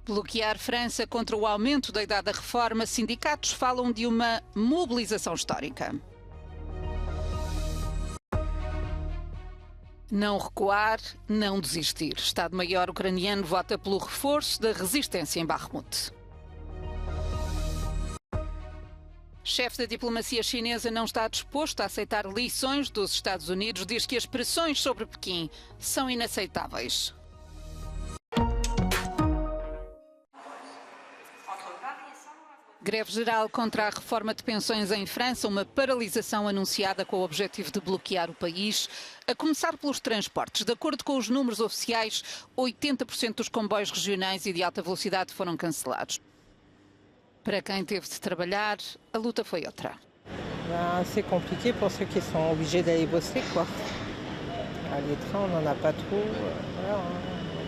Bloquear França contra o aumento da idade da reforma, sindicatos falam de uma mobilização histórica. Não recuar, não desistir. Estado-Maior ucraniano vota pelo reforço da resistência em Bakhmut. Chefe da diplomacia chinesa não está disposto a aceitar lições dos Estados Unidos. Diz que as pressões sobre Pequim são inaceitáveis. Greve geral contra a reforma de pensões em França, uma paralisação anunciada com o objetivo de bloquear o país, a começar pelos transportes. De acordo com os números oficiais, 80% dos comboios regionais e de alta velocidade foram cancelados. Para quem teve de trabalhar, a luta foi outra. C'est compliqué pour ceux qui sont obligés d'aller bosser, quoi. Les trains, on n'en a pas trop. Voilà.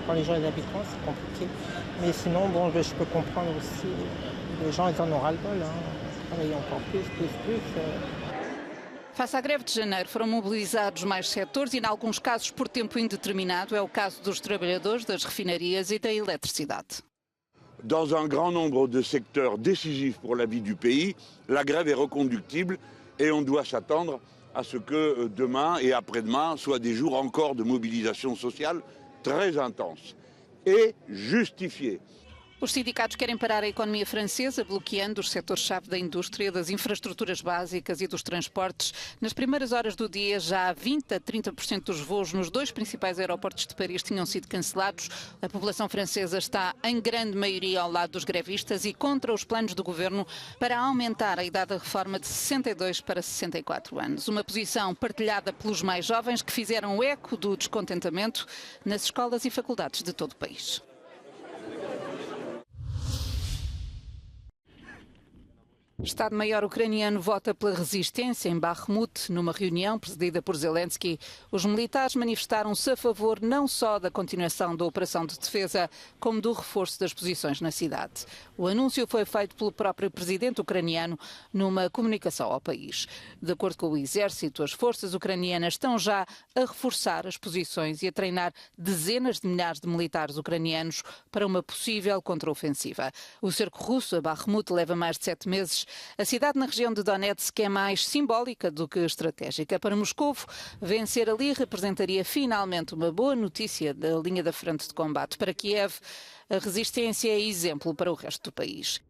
Quand les gens ils habitent loin, c'est compliqué. Mais sinon, bon, je peux comprendre aussi. Les gens, ils en ont ras-le-bol, travailler encore plus. Face à greve de janeiro, foram mobilizados mais setores e, em alguns casos, por tempo indeterminado. É o caso dos trabalhadores das refinarias e da eletricidade. Dans un grand nombre de secteurs décisifs pour la vie du pays, la grève est reconductible et on doit s'attendre à ce que demain et après-demain soient des jours encore de mobilisation sociale très intense et justifiée. Os sindicatos querem parar a economia francesa, bloqueando os setores-chave da indústria, das infraestruturas básicas e dos transportes. Nas primeiras horas do dia, já 20 a 30% dos voos nos dois principais aeroportos de Paris tinham sido cancelados. A população francesa está, em grande maioria, ao lado dos grevistas e contra os planos do governo para aumentar a idade da reforma de 62 para 64 anos. Uma posição partilhada pelos mais jovens que fizeram eco do descontentamento nas escolas e faculdades de todo o país. Estado-Maior ucraniano vota pela resistência em Bakhmut. Numa reunião presidida por Zelensky, os militares manifestaram-se a favor não só da continuação da operação de defesa, como do reforço das posições na cidade. O anúncio foi feito pelo próprio presidente ucraniano numa comunicação ao país. De acordo com o exército, as forças ucranianas estão já a reforçar as posições e a treinar dezenas de milhares de militares ucranianos para uma possível contraofensiva. O cerco russo a Bakhmut leva mais de 7 meses. A cidade na região de Donetsk é mais simbólica do que estratégica. Para Moscovo, vencer ali representaria finalmente uma boa notícia da linha da frente de combate. Para Kiev, a resistência é exemplo para o resto do país.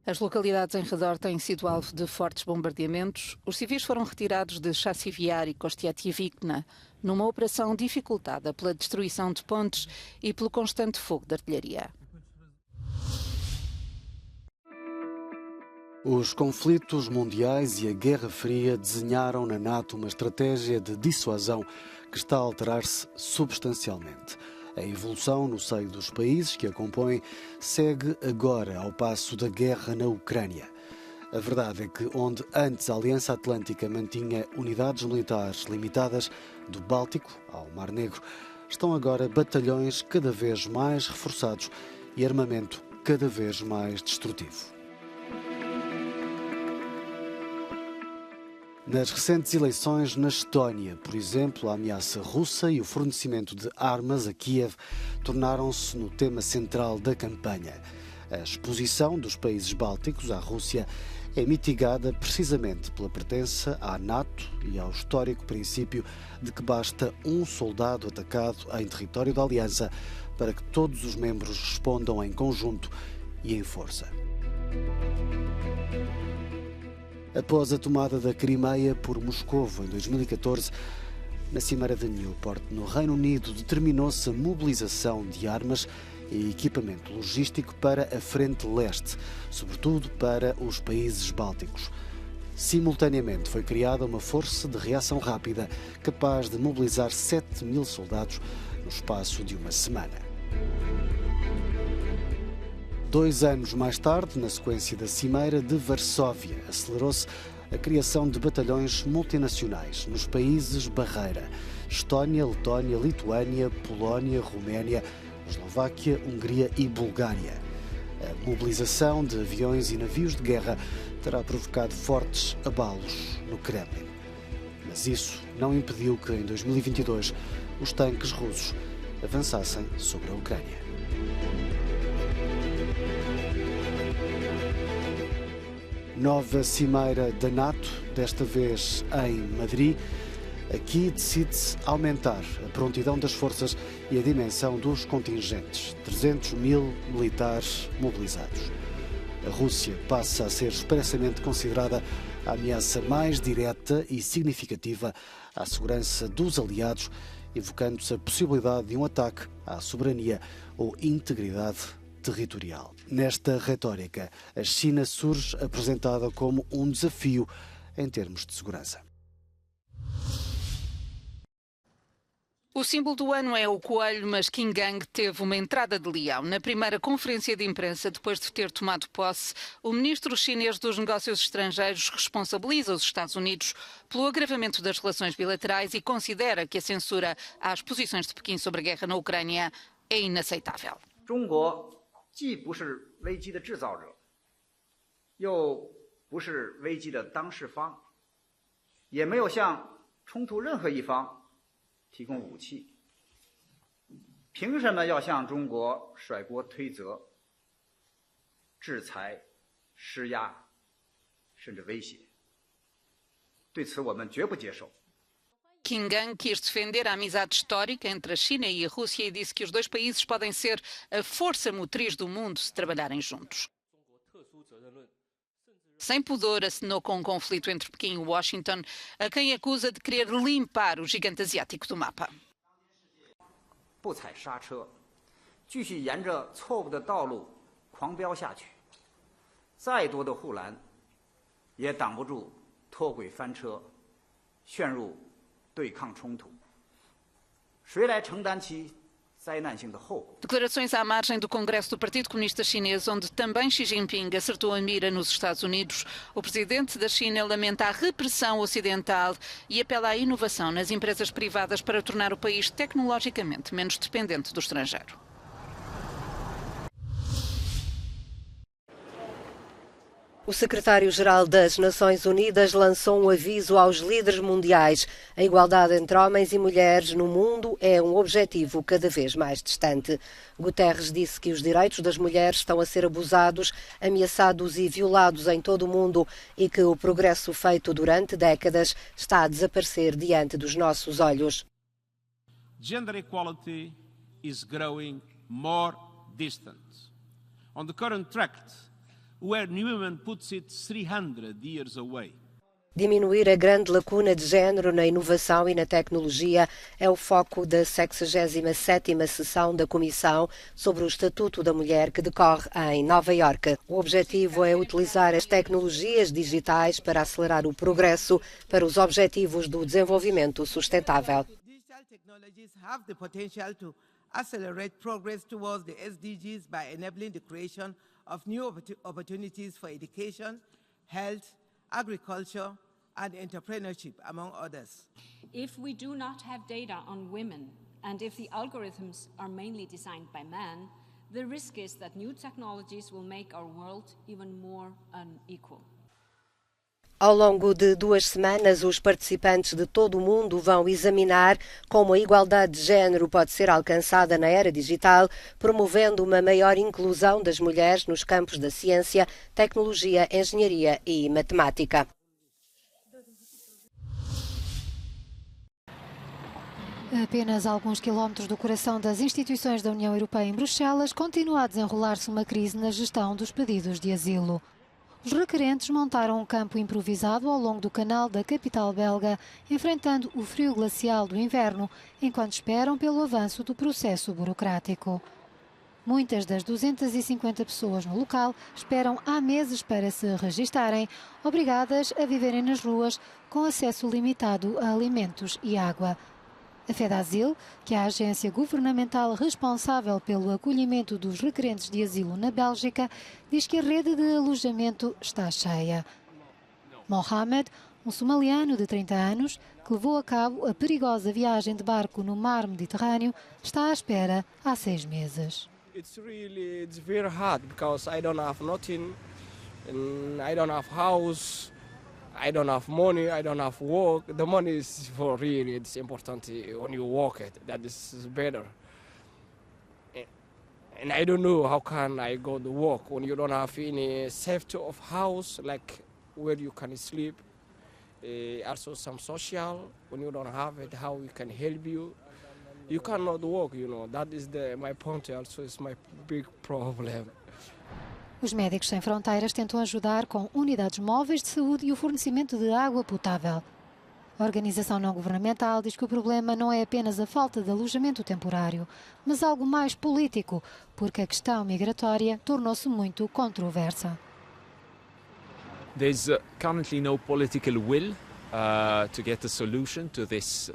As localidades em redor têm sido alvo de fortes bombardeamentos. Os civis foram retirados de Chassivyar e Kostiatyvikna numa operação dificultada pela destruição de pontes e pelo constante fogo de artilharia. Os conflitos mundiais e a Guerra Fria desenharam na NATO uma estratégia de dissuasão que está a alterar-se substancialmente. A evolução no seio dos países que a compõem segue agora ao passo da guerra na Ucrânia. A verdade é que onde antes a Aliança Atlântica mantinha unidades militares limitadas, do Báltico ao Mar Negro, estão agora batalhões cada vez mais reforçados e armamento cada vez mais destrutivo. Nas recentes eleições na Estónia, por exemplo, a ameaça russa e o fornecimento de armas a Kiev tornaram-se no tema central da campanha. A exposição dos países bálticos à Rússia é mitigada precisamente pela pertença à NATO e ao histórico princípio de que basta um soldado atacado em território da Aliança para que todos os membros respondam em conjunto e em força. Após a tomada da Crimeia por Moscovo em 2014, na Cimeira de Newport, no Reino Unido, determinou-se a mobilização de armas e equipamento logístico para a frente leste, sobretudo para os países bálticos. Simultaneamente foi criada uma força de reação rápida capaz de mobilizar 7.000 soldados no espaço de uma semana. 2 anos mais tarde, na sequência da Cimeira de Varsóvia, acelerou-se a criação de batalhões multinacionais nos países barreira: Estónia, Letónia, Lituânia, Polónia, Roménia, Eslováquia, Hungria e Bulgária. A mobilização de aviões e navios de guerra terá provocado fortes abalos no Kremlin. Mas isso não impediu que, em 2022, os tanques russos avançassem sobre a Ucrânia. Nova cimeira da NATO, desta vez em Madrid. Aqui decide-se aumentar a prontidão das forças e a dimensão dos contingentes. 300 mil militares mobilizados. A Rússia passa a ser expressamente considerada a ameaça mais direta e significativa à segurança dos aliados, evocando-se a possibilidade de um ataque à soberania ou integridade territorial. Nesta retórica, a China surge apresentada como um desafio em termos de segurança. O símbolo do ano é o coelho, mas Qin Gang teve uma entrada de leão. Na primeira conferência de imprensa, depois de ter tomado posse, o ministro chinês dos Negócios Estrangeiros responsabiliza os Estados Unidos pelo agravamento das relações bilaterais e considera que a censura às posições de Pequim sobre a guerra na Ucrânia é inaceitável. 中国既不是危机的制造者，又不是危机的当事方，也没有向冲突任何一方提供武器，凭什么要向中国甩锅推责、制裁、施压，甚至威胁？对此我们绝不接受。 Qin Gang quis defender a amizade histórica entre a China e a Rússia e disse que os dois países podem ser a força motriz do mundo se trabalharem juntos. Sem pudor, acenou com um conflito entre Pequim e Washington, a quem acusa de querer limpar o gigante asiático do mapa. 不踩刹车，继续沿着错误的道路狂飙下去，再多的护栏也挡不住脱轨翻车，陷入 对抗冲突，谁来承担其灾难性的后果？ Declarações à margem do Congresso do Partido Comunista Chinês, onde também Xi Jinping acertou a mira nos Estados Unidos. O presidente da China lamenta a repressão ocidental e apela à inovação nas empresas privadas para tornar o país tecnologicamente menos dependente do estrangeiro. O secretário-geral das Nações Unidas lançou um aviso aos líderes mundiais. A igualdade entre homens e mulheres no mundo é um objetivo cada vez mais distante. Guterres disse que os direitos das mulheres estão a ser abusados, ameaçados e violados em todo o mundo e que o progresso feito durante décadas está a desaparecer diante dos nossos olhos. Gender equality is growing more distant. On the current track, where Newman puts it 300 years away. Diminuir a grande lacuna de género na inovação e na tecnologia é o foco da 67ª sessão da Comissão sobre o Estatuto da Mulher que decorre em Nova Iorque. O objetivo é utilizar as tecnologias digitais para acelerar o progresso para os objetivos do desenvolvimento sustentável. Accelerate progress towards the SDGs by enabling the creation of new opportunities for education, health, agriculture, and entrepreneurship, among others. If we do not have data on women, and if the algorithms are mainly designed by men, the risk is that new technologies will make our world even more unequal. Ao longo de 2 semanas, os participantes de todo o mundo vão examinar como a igualdade de género pode ser alcançada na era digital, promovendo uma maior inclusão das mulheres nos campos da ciência, tecnologia, engenharia e matemática. A apenas alguns quilómetros do coração das instituições da União Europeia em Bruxelas, continua a desenrolar-se uma crise na gestão dos pedidos de asilo. Os requerentes montaram um campo improvisado ao longo do canal da capital belga, enfrentando o frio glacial do inverno, enquanto esperam pelo avanço do processo burocrático. Muitas das 250 pessoas no local esperam há meses para se registarem, obrigadas a viverem nas ruas com acesso limitado a alimentos e água. A FEDASIL, que é a agência governamental responsável pelo acolhimento dos requerentes de asilo na Bélgica, diz que a rede de alojamento está cheia. Mohamed, um somaliano de 30 anos, que levou a cabo a perigosa viagem de barco no mar Mediterrâneo, está à espera há 6 meses. It's very hard because I don't have nothing, and I don't have house. I don't have money, I don't have work. The money is for really, it's important when you work it, that is better. And I don't know how can I go to work when you don't have any safety of house, like where you can sleep. Also some social, when you don't have it, how we can help you. You cannot work, you know. That is my point also, is my big problem. Os Médicos Sem Fronteiras tentam ajudar com unidades móveis de saúde e o fornecimento de água potável. A organização não-governamental diz que o problema não é apenas a falta de alojamento temporário, mas algo mais político, porque a questão migratória tornou-se muito controversa. There's currently no political will to get a solution to this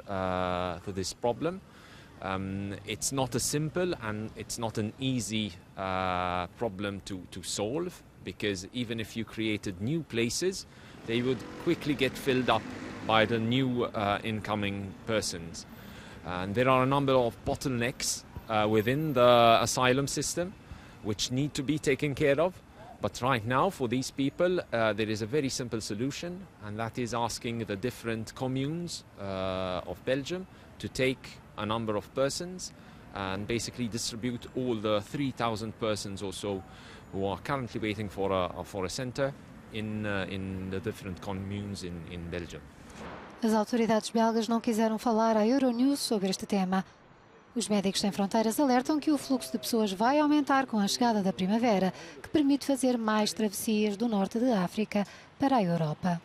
problem. It's not a simple and it's not an easy problem to solve, because even if you created new places, they would quickly get filled up by the new incoming persons. And there are a number of bottlenecks within the asylum system which need to be taken care of. But right now, for these people, there is a very simple solution, and that is asking the different communes of Belgium to take a number of persons and basically distribute all the 3,000 persons or so who are currently waiting for a centre in the different communes in Belgium. As autoridades belgas não quiseram falar à Euronews sobre este tema. Os Médicos Sem Fronteiras alertam que o fluxo de pessoas vai aumentar com a chegada da primavera, que permite fazer mais travessias do norte de África para a Europa.